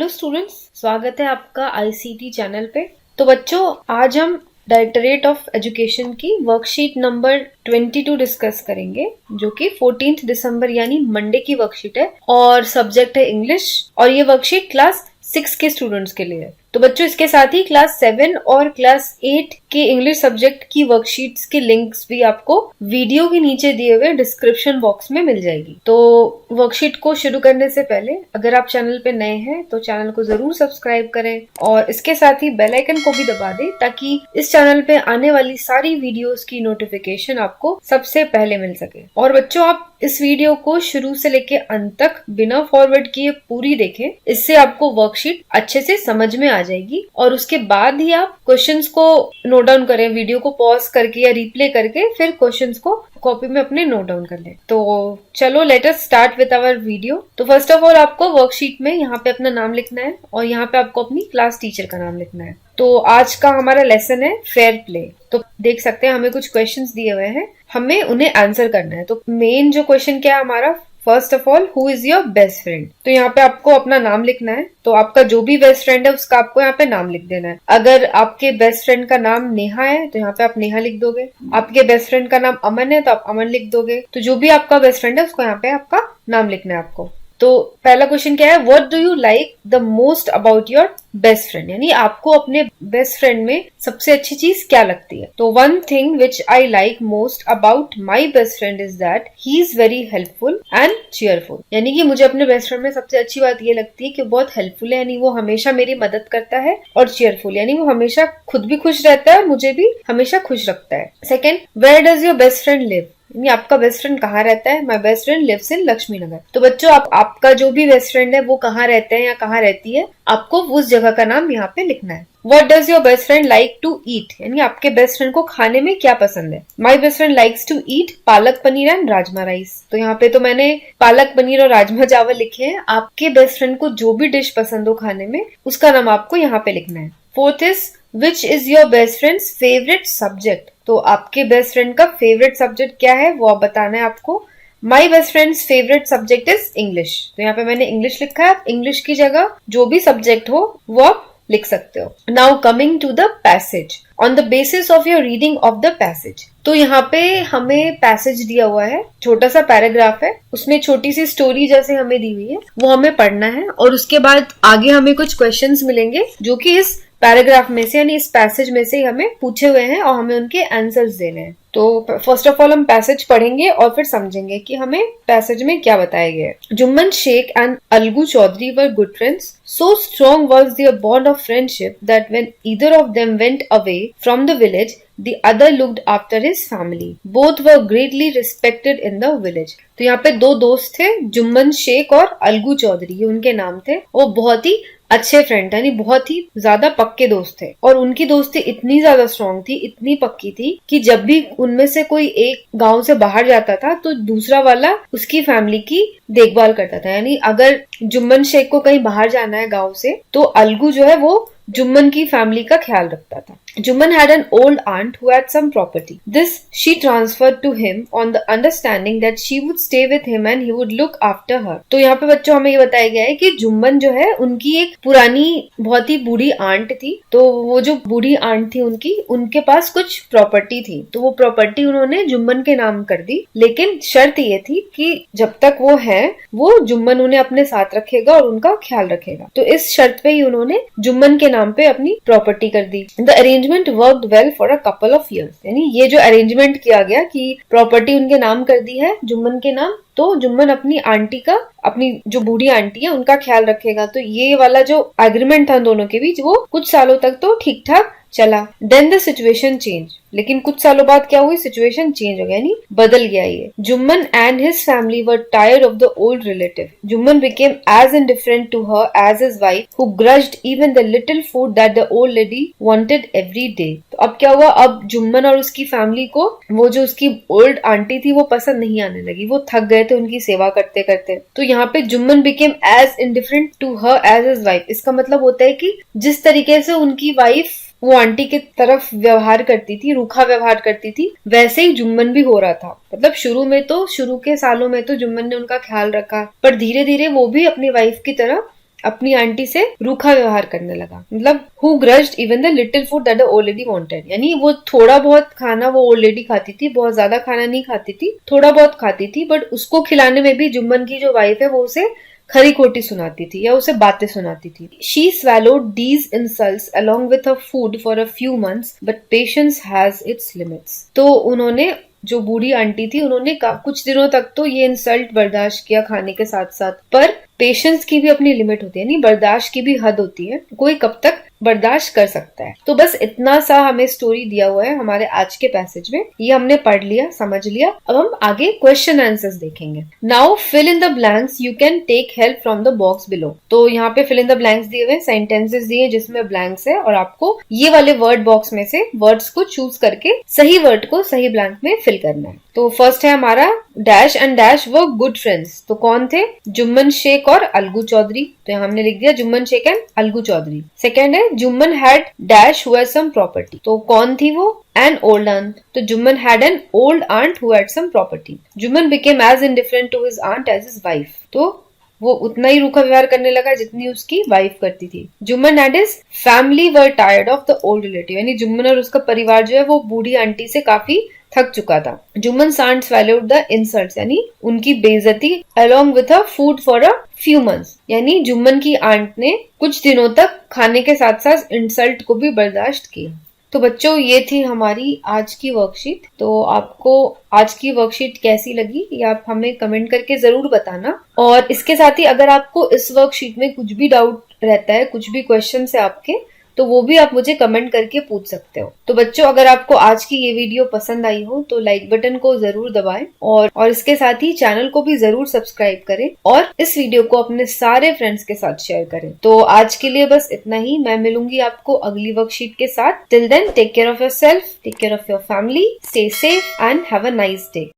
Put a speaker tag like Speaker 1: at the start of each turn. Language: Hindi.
Speaker 1: हेलो स्टूडेंट्स, स्वागत है आपका आईसीटी चैनल पे। तो बच्चों, आज हम डायरेक्टरेट ऑफ एजुकेशन की वर्कशीट नंबर 22 डिस्कस करेंगे, जो कि 14 दिसंबर यानी मंडे की वर्कशीट है और सब्जेक्ट है इंग्लिश। और ये वर्कशीट क्लास 6 के स्टूडेंट्स के लिए है। तो बच्चों, इसके साथ ही क्लास 7 और क्लास 8 के इंग्लिश सब्जेक्ट की वर्कशीट्स के लिंक्स भी आपको वीडियो के नीचे दिए हुए डिस्क्रिप्शन बॉक्स में मिल जाएगी। तो वर्कशीट को शुरू करने से पहले अगर आप चैनल पे नए हैं तो चैनल को जरूर सब्सक्राइब करें और इसके साथ ही बेल आइकन को भी दबा दें, ताकि इस चैनल पे आने वाली सारी वीडियोस की नोटिफिकेशन आपको सबसे पहले मिल सके। और बच्चों, आप इस वीडियो को शुरू से लेके अंत तक बिना फॉरवर्ड किए पूरी देखें। इससे आपको वर्कशीट अच्छे से समझ में आ जाएगी और उसके बाद ही आप क्वेश्चंस को नोट डाउन करें। वीडियो को पॉज करके या रिप्ले करके फिर क्वेश्चंस को कॉपी में अपने नोट डाउन कर लें। तो चलो, let us start with our video. तो फर्स्ट ऑफ ऑल आपको वर्कशीट में यहाँ पे अपना नाम लिखना है और यहाँ पे आपको अपनी क्लास टीचर का नाम लिखना है। तो आज का हमारा लेसन है फेयर प्ले। तो देख सकते हैं हमें कुछ क्वेश्चंस दिए हुए हैं, हमें उन्हें आंसर करना है। तो मेन जो क्वेश्चन क्या है हमारा, first of all, who is your best friend. तो यहाँ पे आपको अपना नाम लिखना है। तो आपका जो भी बेस्ट फ्रेंड है उसका आपको यहाँ पे नाम लिख देना है। अगर आपके बेस्ट फ्रेंड का नाम नेहा है तो यहाँ पे आप नेहा लिख दोगे। आपके बेस्ट फ्रेंड का नाम अमन है तो आप अमन लिख दोगे। तो जो भी आपका बेस्ट फ्रेंड है उसको यहाँ पे आपका नाम लिखना है आपको। तो पहला क्वेश्चन क्या है, what do you like the most about your best friend, यानी आपको अपने बेस्ट फ्रेंड में सबसे अच्छी चीज क्या लगती है। तो one thing which I like most about my best friend is that he is very helpful and cheerful, यानी कि मुझे अपने बेस्ट फ्रेंड में सबसे अच्छी बात ये लगती है कि बहुत हेल्पफुल है, यानी वो हमेशा मेरी मदद करता है, और चीयरफुल यानी वो हमेशा खुद भी खुश रहता है और मुझे भी हमेशा खुश रखता है। Second, where does your best friend live, यानी आपका बेस्ट फ्रेंड कहाँ रहता है। My best friend lives in Laxmi Nagar. तो बच्चों, आपका जो भी बेस्ट फ्रेंड है वो कहाँ रहते हैं या कहाँ रहती है, आपको उस जगह का नाम यहाँ पे लिखना है। What does your best friend like to eat, यानी आपके बेस्ट फ्रेंड को खाने में क्या पसंद है। My best friend likes to eat palak paneer and rajma rice. तो यहाँ पे तो मैंने पालक पनीर और राजमा चावल लिखे हैं। आपके बेस्ट फ्रेंड को जो भी डिश पसंद हो खाने में उसका नाम आपको यहाँ पे लिखना है। Fourth is, which is your best friends favourite subject. तो आपके बेस्ट फ्रेंड का फेवरेट सब्जेक्ट क्या है वो आप बताना है आपको। My best friends favourite subject is English. तो यहाँ पे मैंने इंग्लिश लिखा है। आप इंग्लिश की जगह जो भी सब्जेक्ट हो वो आप लिख सकते हो। Now coming to the passage, on the basis of your reading of the passage. तो यहाँ पे हमें पैसेज दिया हुआ है, छोटा सा पैराग्राफ है, उसमें छोटी सी स्टोरी जैसे हमें दी हुई है, वो हमें पढ़ना है और उसके बाद आगे हमें कुछ क्वेश्चंस मिलेंगे जो कि इस पैराग्राफ में से यानी इस पैसेज में से हमें पूछे हुए हैं और हमें उनके आंसर्स देने हैं। तो फर्स्ट ऑफ ऑल हम पैसेज पढ़ेंगे और फिर समझेंगे कि हमें पैसेज में क्या बताया गया है। Jumman Shaikh and Algu Chaudhary were good friends. So strong was their bond of friendship that when either of them went away from the village, the other looked after his family. Both were greatly respected in the village. तो यहाँ पे दो दोस्त थे, जुम्मन शेख और अलगू चौधरी, ये उनके नाम थे। वो बहुत ही अच्छे फ्रेंड थे, यानी बहुत ही ज्यादा पक्के दोस्त थे और उनकी दोस्ती इतनी ज्यादा स्ट्रांग थी, इतनी पक्की थी कि जब भी उनमें से कोई एक गांव से बाहर जाता था तो दूसरा वाला उसकी फैमिली की देखभाल करता था। यानी अगर जुम्मन शेख को कहीं बाहर जाना है गांव से तो अलगू जो है वो जुम्मन की फैमिली का ख्याल रखता था। Juman had an old aunt who had some property. This she transferred to him on the understanding that she would stay with him and he would look after her. तो यहाँ पे बच्चों हमें ये बताया गया है कि जुम्मन जो है उनकी एक पुरानी बहुत ही बूढ़ी आंट थी। तो वो जो बूढ़ी आंट थी उनके पास कुछ प्रॉपर्टी थी, तो वो प्रॉपर्टी उन्होंने जुम्मन के नाम कर दी, लेकिन शर्त ये थी कि जब तक वो है वो जुम्मन उन्हें अपने साथ रखेगा और उनका ख्याल रखेगा। तो इस शर्त पे ही उन्होंने जुम्मन के नाम पे अपनी प्रॉपर्टी कर दी। The arrangement worked well for a couple of years, यानी ये जो अरेंजमेंट किया गया कि प्रॉपर्टी उनके नाम कर दी है जुम्मन के नाम, तो जुम्मन अपनी आंटी का, अपनी जो बूढ़ी आंटी है उनका ख्याल रखेगा। तो ये वाला जो एग्रीमेंट था दोनों के बीच वो कुछ सालों तक तो ठीक ठाक चला। देन द सिचुएशन चेंज, लेकिन कुछ सालों बाद क्या हुई, सिचुएशन चेंज हो गया, यानी बदल गया ये। Jumman and his family were tired of the old relative. Jumman became as indifferent to her as his wife, who grudged even the little food that the old lady wanted every day. तो अब क्या हुआ, अब जुम्मन और उसकी फैमिली को वो जो उसकी ओल्ड आंटी थी वो पसंद नहीं आने लगी, वो थक गए थे उनकी सेवा करते करते। तो यहाँ पे Jumman became as indifferent to her as his wife, इसका मतलब होता है कि जिस तरीके से उनकी वाइफ वो आंटी की तरफ व्यवहार करती थी, रूखा व्यवहार करती थी, वैसे ही जुम्मन भी हो रहा था। मतलब शुरू के सालों में तो जुम्मन ने उनका ख्याल रखा, पर धीरे धीरे वो भी अपनी वाइफ की तरह अपनी आंटी से रूखा व्यवहार करने लगा। मतलब who grudged even the little food that already wanted, यानी वो थोड़ा बहुत खाना वो ऑलरेडी खाती थी, बहुत ज्यादा खाना नहीं खाती थी, थोड़ा बहुत खाती थी, बट उसको खिलाने में भी जुम्मन की जो वाइफ है वो उसे खरी खोटी सुनाती थी या उसे बातें सुनाती थी। She swallowed these insults along with her food for a few months, but patience has its limits. तो उन्होंने, जो बूढ़ी आंटी थी, उन्होंने कुछ दिनों तक तो ये इंसल्ट बर्दाश्त किया खाने के साथ साथ, पर पेशेंस की भी अपनी लिमिट होती है, यानी बर्दाश्त की भी हद होती है, कोई कब तक बर्दाश्त कर सकता है। तो बस इतना सा हमें स्टोरी दिया हुआ है हमारे आज के पैसेज में, ये हमने पढ़ लिया, समझ लिया। अब हम आगे क्वेश्चन आंसर्स देखेंगे। Now fill in the blanks, you can take help from the box below. तो यहाँ पे फिल इन द ब्लैंक्स दिए हुए, सेंटेंसेस दिए जिसमें ब्लैंक्स है, और आपको ये वाले वर्ड बॉक्स में से वर्ड्स को चूज करके सही वर्ड को सही ब्लैंक में फिल करना है। तो फर्स्ट है हमारा, dash and dash were good friends. तो कौन थे? जुम्मन शेख और अलगू चौधरी। तो यहाँ हमने लिख दिया जुम्मन शेख एंड अलगू चौधरी। सेकेंड है, Jumman had dash who had some property. तो कौन थी वो? An old aunt. तो Jumman had an old aunt who had some property. Jumman became as indifferent to his aunt as his wife. तो वो उतना ही रूखा व्यवहार करने लगा जितनी उसकी वाइफ करती थी। Jumman and his family were tired of the old relative, यानी जुम्मन और उसका परिवार जो है वो बूढ़ी आंटी से काफी थक चुका था। Jumman aunt swallowed the insults, यानी उनकी बेइज्जती, along with her food for a few months, यानी जुम्मन की आंट ने कुछ दिनों तक खाने के साथ साथ इंसल्ट को भी बर्दाश्त किया। तो बच्चों, ये थी हमारी आज की वर्कशीट। तो आपको आज की वर्कशीट कैसी लगी ये आप हमें कमेंट करके जरूर बताना। और इसके साथ ही अगर आपको इस वर्कशीट में कुछ भी डाउट रहता है, कुछ भी क्वेश्चन है आपके, तो वो भी आप मुझे कमेंट करके पूछ सकते हो। तो बच्चों, अगर आपको आज की ये वीडियो पसंद आई हो तो लाइक बटन को जरूर दबाएं, और इसके साथ ही चैनल को भी जरूर सब्सक्राइब करें, और इस वीडियो को अपने सारे फ्रेंड्स के साथ शेयर करें। तो आज के लिए बस इतना ही। मैं मिलूंगी आपको अगली वर्कशीट के साथ। Till then, take care of yourself, take care of your family, stay safe and have a nice day.